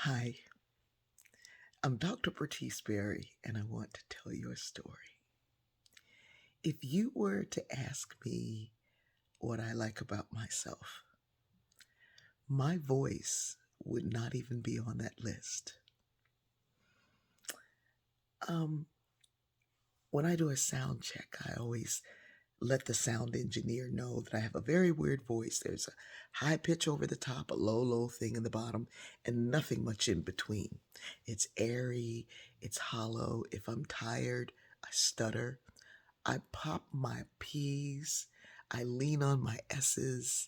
Hi, I'm Dr. Bertice Berry, and I want to tell you a story. If you were to ask me what I like about myself, my voice would not even be on that list. Um, when I do a sound check, I always let the sound engineer know that I have a very weird voice. There's a high pitch over the top, a low thing in the bottom, and nothing much in between. It's airy, it's hollow. If I'm tired, I stutter. I pop my P's, I lean on my S's,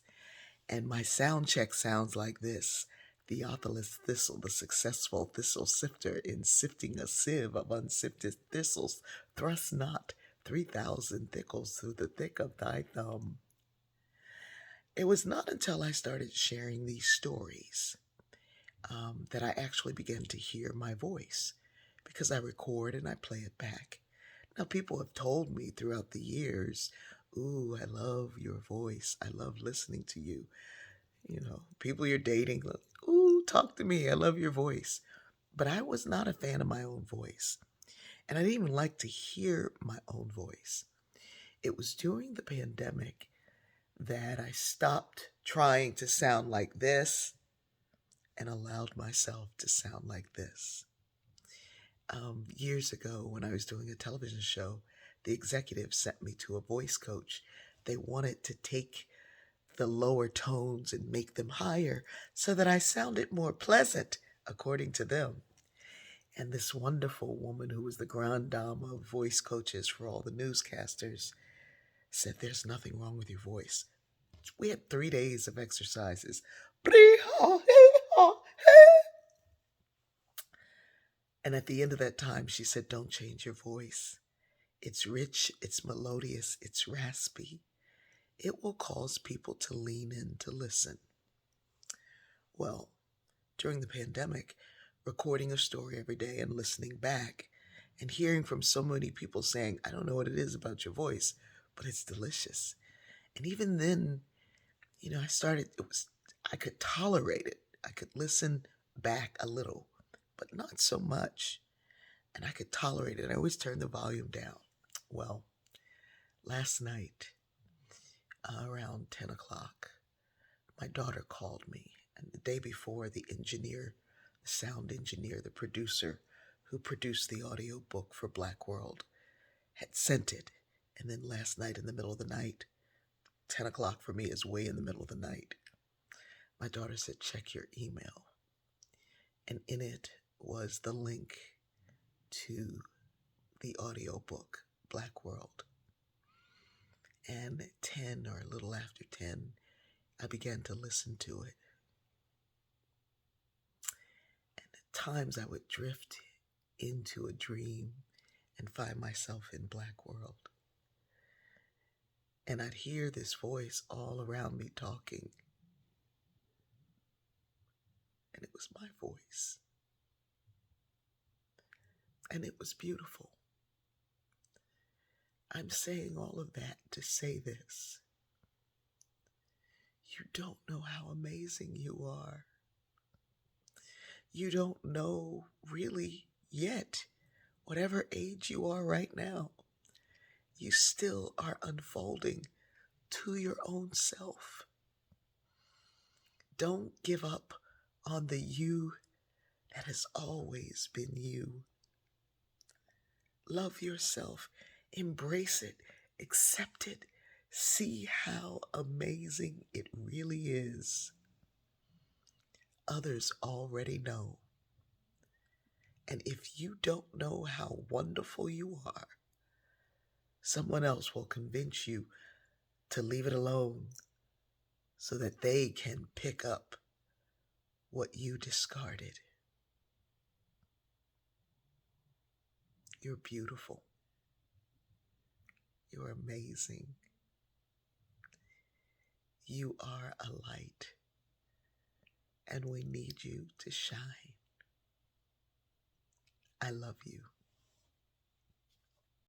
and my sound check sounds like this. Theophilus Thistle, the successful thistle sifter, in sifting a sieve of unsifted thistles, thrust not 3,000 thickles through the thick of thy thumb. It was not until I started sharing these stories that I actually began to hear my voice, because I record and I play it back. Now, people have told me throughout the years, ooh, I love your voice. I love listening to you. People you're dating, ooh, talk to me. I love your voice. But I was not a fan of my own voice. And I didn't even like to hear my own voice. It was during the pandemic that I stopped trying to sound like this and allowed myself to sound like this. Years ago, when I was doing a television show, the executive sent me to a voice coach. They wanted to take the lower tones and make them higher so that I sounded more pleasant, according to them. And this wonderful woman, who was the grande dame of voice coaches for all the newscasters, said, "There's nothing wrong with your voice." We had 3 days of exercises. And at the end of that time, she said, "Don't change your voice. It's rich, it's melodious, it's raspy. It will cause people to lean in to listen." Well, during the pandemic, recording a story every day and listening back and hearing from so many people saying, "I don't know what it is about your voice, but it's delicious." And even then, I could tolerate it. I could listen back a little, but not so much. And I could tolerate it. I always turn the volume down. Well, last night, around 10 o'clock, my daughter called me. And the day before, the engineer, the sound engineer, the producer who produced the audio book for Black World, had sent it. And then last night, in the middle of the night, 10 o'clock for me is way in the middle of the night, my daughter said, "Check your email." And in it was the link to the audio book, Black World. And at 10, or a little after 10, I began to listen to it. And at times I would drift into a dream and find myself in Black World. And I'd hear this voice all around me talking. And it was my voice. And it was beautiful. I'm saying all of that to say this. You don't know how amazing you are. You don't know really yet, whatever age you are right now, you still are unfolding to your own self. Don't give up on the you that has always been you. Love yourself, embrace it, accept it, see how amazing it really is. Others already know. And if you don't know how wonderful you are, someone else will convince you to leave it alone so that they can pick up what you discarded. You're beautiful. You're amazing. You are a light, and we need you to shine. I love you.